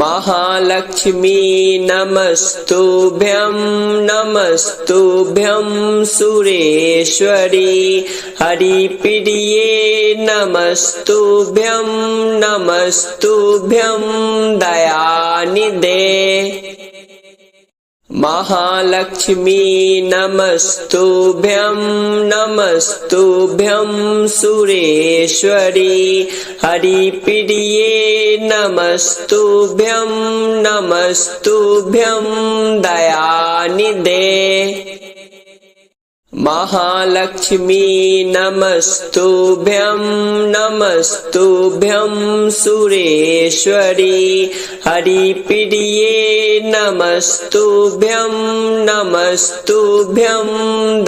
महालक्ष्मी नमस्तुभ्यं नमस्तुभ्यं सुरेश्वरी हरिप्रिये नमस्तुभ्यं नमस्तुभ्यं दयानिधे महालक्ष्मी नमस्तुभ्यं नमस्तुभ्यं सुरेश्वरी हरिप्रिये नमस्तुभ्यं नमस्तुभ्यं दयानिधे महालक्ष्मी नमस्तुभ्यं नमस्तुभ्यं सुरेश्वरी हरिप्रिये नमस्तुभ्यं नमस्तुभ्यं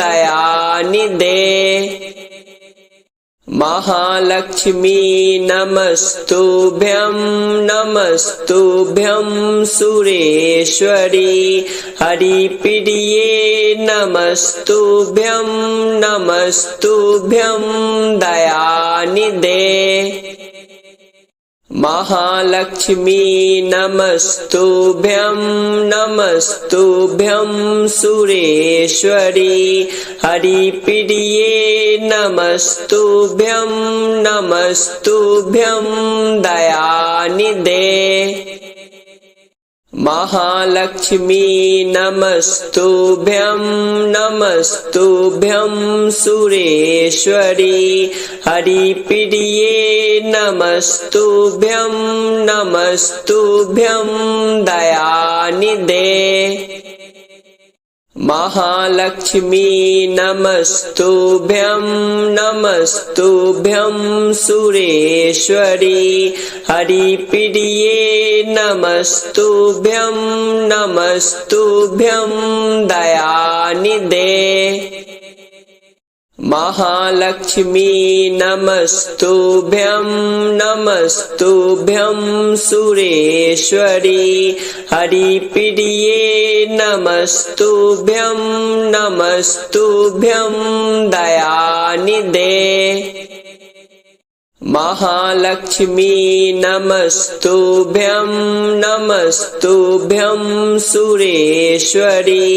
दयानिधे महालक्ष्मी नमस्तुभ्यं नमस्तुभ्यं सुरेश्वरी हरिप्रिये नमस्तुभ्यं नमस्तुभ्यं दयानिधे महालक्ष्मी नमस्तुभ्यं नमस्तुभ्यं सुरेश्वरी हरिप्रिये नमस्तुभ्यं नमस्तुभ्यं दयानिधे महालक्ष्मी नमस्तुभ्यं नमस्तुभ्यं सुरेश्वरी हरिप्रिये नमस्तुभ्यं नमस्तुभ्यं दयानिधे महालक्ष्मी नमस्तुभ्यं नमस्तुभ्यं सुरेश्वरी हरिप्रिये नमस्तुभ्यं नमस्तुभ्यं दयानिधे महालक्ष्मी नमस्तुभ्यं नमस्तुभ्यं सुरेश्वरी हरिप्रिये नमस्तुभ्यं नमस्तुभ्यं दयानिधे महालक्ष्मी नमस्तुभ्यं नमस्तुभ्यं सुरेश्वरी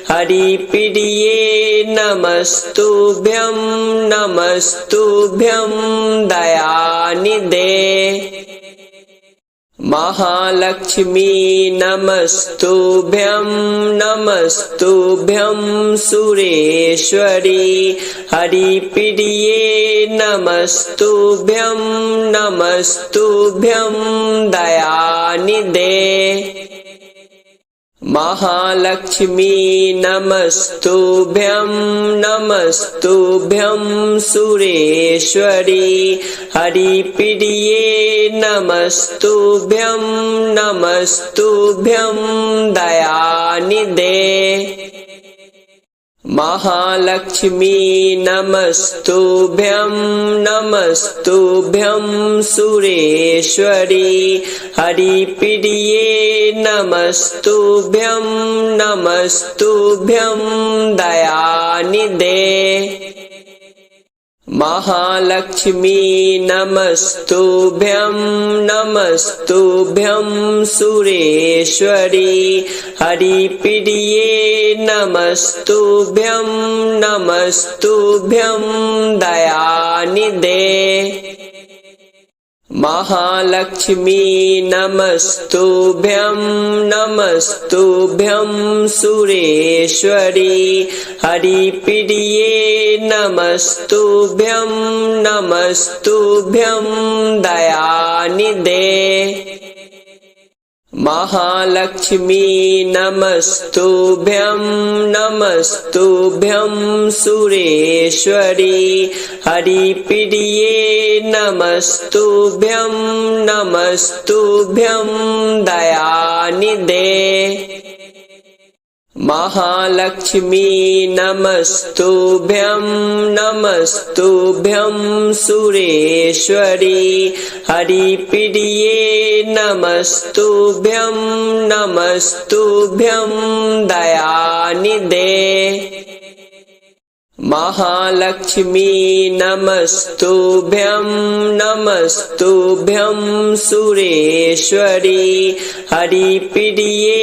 हरिप्रिये नमस्तुभ्यं नमस्तुभ्यं दयानिधे महालक्ष्मी नमस्तुभ्यं नमस्तुभ्यं सुरेश्वरी हरिप्रिये नमस्तुभ्यं नमस्तुभ्यं दयानिधे महालक्ष्मी नमस्तुभ्यं नमस्तुभ्यं सुरेश्वरी हरिप्रिये नमस्तुभ्यं नमस्तुभ्यं दयानिधे महालक्ष्मी नमस्तुभ्यं नमस्तुभ्यं सुरेश्वरी हरिप्रिये नमस्तुभ्यं नमस्तुभ्यं दयानिधे महालक्ष्मी नमस्तुभ्यं नमस्तुभ्यं सुरेश्वरी हरिप्रिये नमस्तुभ्यं नमस्तुभ्यं दयानिधे महालक्ष्मी नमस्तुभ्यं नमस्तुभ्यं सुरेश्वरी हरिप्रिये नमस्तुभ्यं नमस्तुभ्यं दयानिधे महालक्ष्मी नमस्तुभ्यं नमस्तुभ्यं सुरेश्वरी हरिप्रिये नमस्तुभ्यं नमस्तुभ्यं दयानिधे महालक्ष्मी नमस्तुभ्यं नमस्तुभ्यं सुरेश्वरी हरिप्रिये नमस्तुभ्यं नमस्तुभ्यं दयानिधे महालक्ष्मी नमस्तुभ्यं नमस्तुभ्यं सुरेश्वरी हरिप्रिये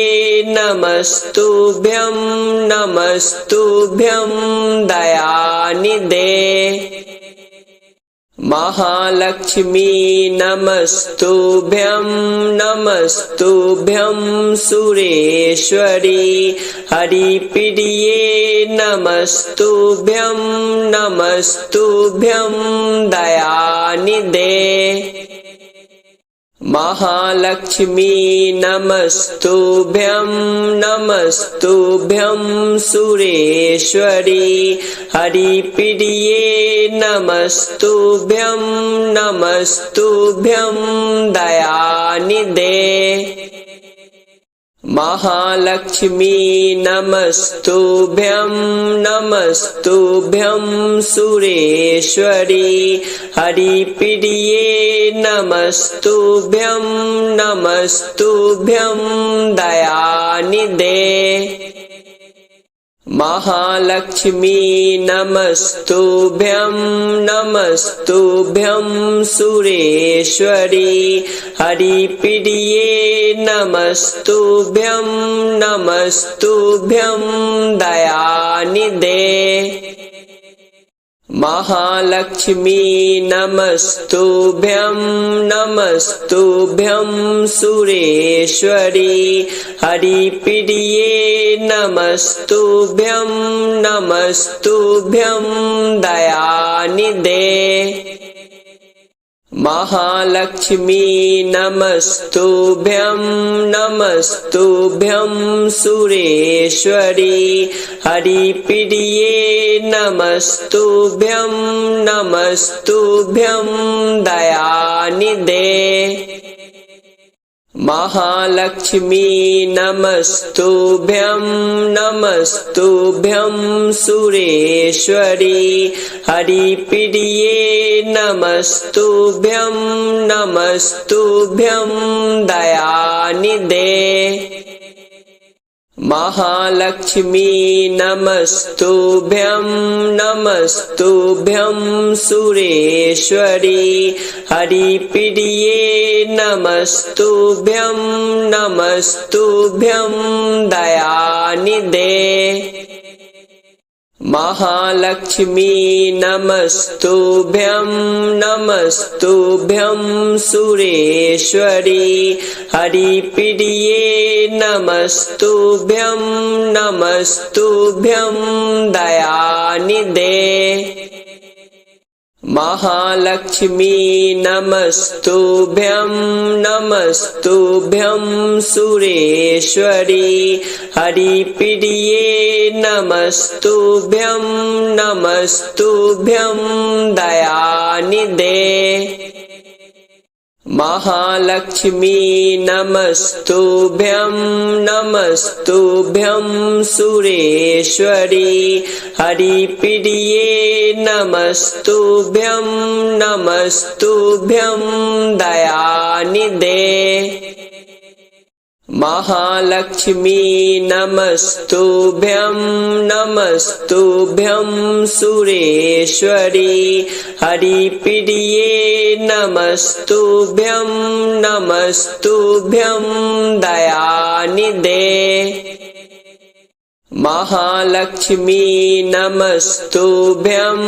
नमस्तुभ्यं नमस्तुभ्यं दयानिधे महालक्ष्मी नमस्तुभ्यं नमस्तुभ्यं सुरेश्वरी हरिप्रिये नमस्तुभ्यं नमस्तुभ्यं दयानिधे महालक्ष्मी नमस्तुभ्यं नमस्तुभ्यं सुरेश्वरी हरिप्रिये नमस्तुभ्यं नमस्तुभ्यं दयानिधे महालक्ष्मी नमस्तुभ्यं नमस्तुभ्यं सुरेश्वरी हरिप्रिये नमस्तुभ्यं नमस्तुभ्यं दयानिधे महालक्ष्मी नमस्तुभ्यं नमस्तुभ्यं सुरेश्वरी हरिप्रिये नमस्तुभ्यं नमस्तुभ्यं दयानिधे महालक्ष्मी नमस्तुभ्यं नमस्तुभ्यं सुरेश्वरी हरिप्रिये नमस्तुभ्यं नमस्तुभ्यं दयानिधे महालक्ष्मी नमस्तुभ्यं नमस्तुभ्यं सुरेश्वरी हरिप्रिये नमस्तुभ्यं नमस्तुभ्यं दयानिधे महालक्ष्मी नमस्तुभ्यं नमस्तुभ्यं सुरेश्वरी हरिप्रिये नमस्तुभ्यं नमस्तुभ्यं दयानिधे महालक्ष्मी नमस्तुभ्यं नमस्तुभ्यं सुरेश्वरी हरिप्रिये नमस्तुभ्यं नमस्तुभ्यं दयानिधे महालक्ष्मी नमस्तुभ्यं नमस्तुभ्यं सुरेश्वरी हरिप्रिये नमस्तुभ्यं नमस्तुभ्यं दयानिधे महालक्ष्मी नमस्तुभ्यं नमस्तुभ्यं सुरेश्वरी हरिप्रिये नमस्तुभ्यं नमस्तुभ्यं दयानिधे महालक्ष्मी नमस्तुभ्यं नमस्तुभ्यं सुरेश्वरी हरिप्रिये नमस्तुभ्यं नमस्तुभ्यं दयानिधे महालक्ष्मी नमस्तुभ्यं नमस्तुभ्यं सुरेश्वरी हरिप्रिये नमस्तुभ्यं नमस्तुभ्यं दयानिधे महालक्ष्मी नमस्तुभ्यं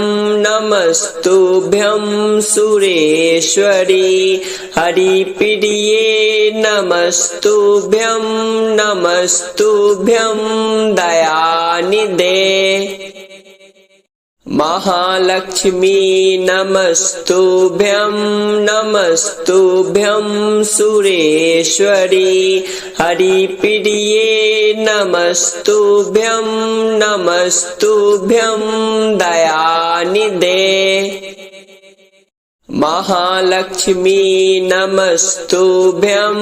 नमस्तुभ्यं सुरेश्वरी हरिप्रिये नमस्तुभ्यं नमस्तुभ्यं दयानिधे महालक्ष्मी नमस्तुभ्यं नमस्तुभ्यं सुरेश्वरी हरिप्रिये नमस्तुभ्यं नमस्तुभ्यं दयानिधे महालक्ष्मी नमस्तुभ्यं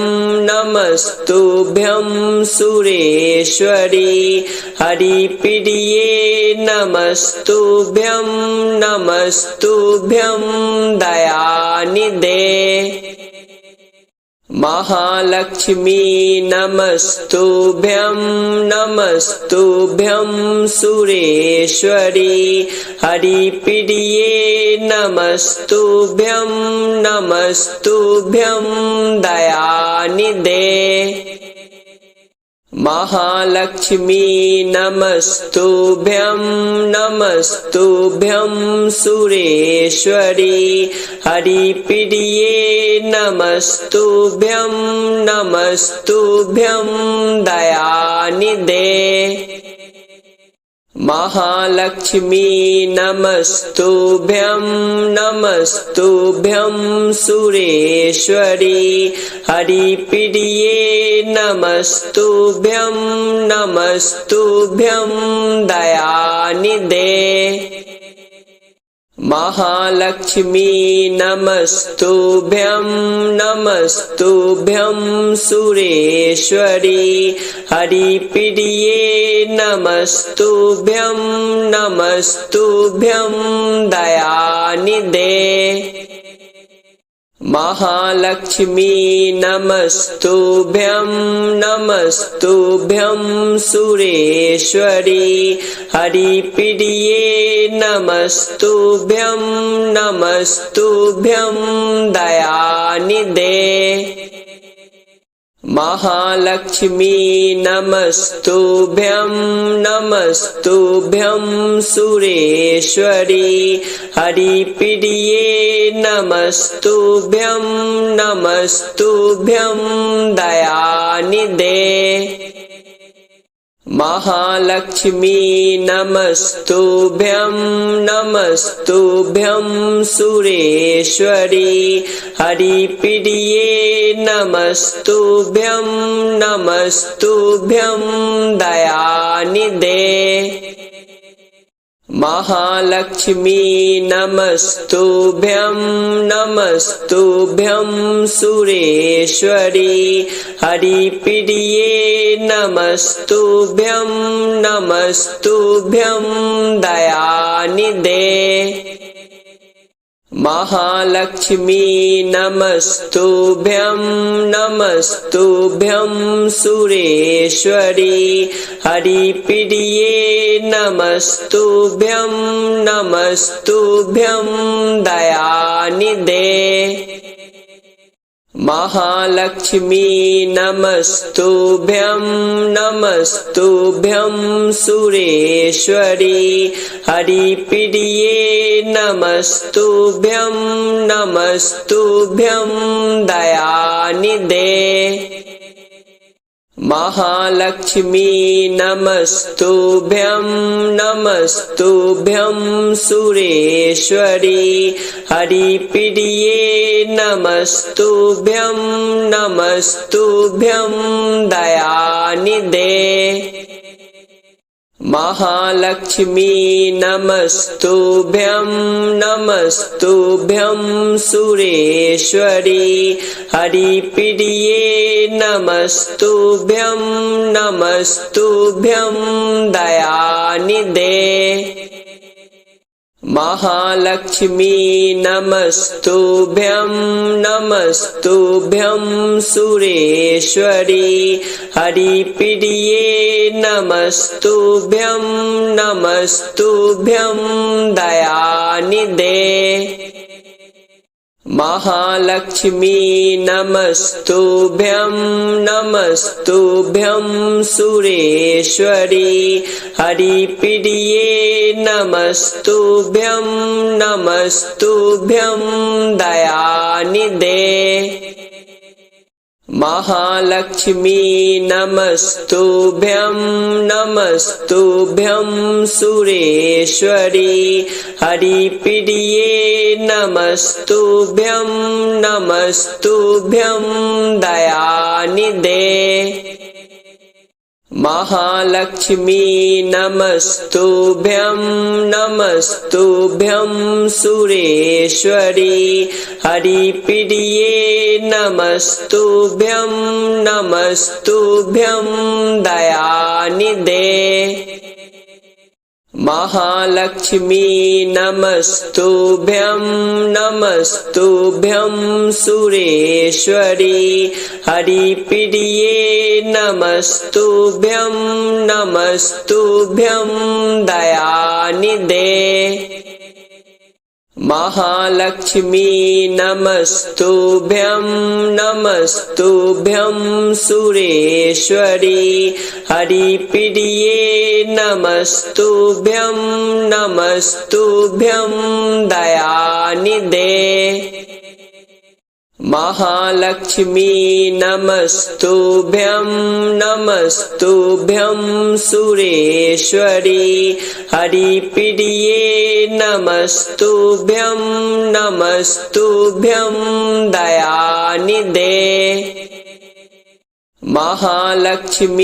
नमस्तुभ्यं सुरेश्वरी हरिप्रिये नमस्तुभ्यं नमस्तुभ्यं दयानिधे महालक्ष्मी नमस्तुभ्यं नमस्तुभ्यं सुरेश्वरी हरिप्रिये नमस्तुभ्यं नमस्तुभ्यं दयानिधे महालक्ष्मी नमस्तुभ्यं नमस्तुभ्यं सुरेश्वरी हरिप्रिये नमस्तुभ्यं नमस्तुभ्यं दयानिधे महालक्ष्मी नमस्तुभ्यं नमस्तुभ्यं सुरेश्वरी हरिप्रिये नमस्तुभ्यं नमस्तुभ्यं दयानिधे महालक्ष्मी नमस्तुभ्यं नमस्तुभ्यं सुरेश्वरी हरिप्रिये नमस्तुभ्यं नमस्तुभ्यं दयानिधे महालक्ष्मी नमस्तुभ्यं नमस्तुभ्यं सुरेश्वरी हरिप्रिये नमस्तुभ्यं नमस्तुभ्यं दयानिधे महालक्ष्मी नमस्तुभ्यं नमस्तुभ्यं सुरेश्वरी हरिप्रिये नमस्तुभ्यं नमस्तुभ्यं दयानिधे महालक्ष्मी नमस्तुभ्यं नमस्तुभ्यं सुरेश्वरी हरिप्रिये नमस्तुभ्यं नमस्तुभ्यं दयानिधे महालक्ष्मी नमस्तुभ्यं नमस्तुभ्यं सुरेश्वरी हरिप्रिये नमस्तुभ्यं नमस्तुभ्यं दयानिधे महालक्ष्मी नमस्तुभ्यं नमस्तुभ्यं सुरेश्वरी हरिप्रिये नमस्तुभ्यं नमस्तुभ्यं दयानिधे महालक्ष्मी नमस्तुभ्यं नमस्तुभ्यं सुरेश्वरी हरिप्रिये नमस्तुभ्यं नमस्तुभ्यं दयानिधे महालक्ष्मी नमस्तुभ्यं नमस्तुभ्यं सुरेश्वरी हरिप्रिये नमस्तुभ्यं नमस्तुभ्यं दयानिधे महालक्ष्मी नमस्तुभ्यं नमस्तुभ्यं सुरेश्वरी हरिप्रिये नमस्तुभ्यं नमस्तुभ्यं दयानिधे महालक्ष्मी नमस्तुभ्यं नमस्तुभ्यं सुरेश्वरी हरिप्रिये नमस्तुभ्यं नमस्तुभ्यं दयानिधे महालक्ष्मी नमस्तुभ्यं नमस्तुभ्यं सुरेश्वरी हरिप्रिये नमस्तुभ्यं नमस्तुभ्यं दयानिधे महालक्ष्मी नमस्तुभ्यं नमस्तुभ्यं सुरेश्वरी हरिप्रिये नमस्तुभ्यं नमस्तुभ्यं दयानिधे महालक्ष्मी नमस्तुभ्यं नमस्तुभ्यं सुरेश्वरी हरिप्रिये नमस्तुभ्यं नमस्तुभ्यं दयानिधे महालक्ष्मी नमस्तुभ्यं नमस्तुभ्यं सुरेश्वरी हरिप्रिये नमस्तुभ्यं नमस्तुभ्यं दयानिधे महालक्ष्मी नमस्तुभ्यं नमस्तुभ्यं सुरेश्वरी हरिप्रिये नमस्तुभ्यं नमस्तुभ्यं दयानिधे महालक्ष्मी नमस्तुभ्यं नमस्तुभ्यं सुरेश्वरी हरिप्रिये नमस्तुभ्यं नमस्तुभ्यं दयानिधे महालक्ष्मी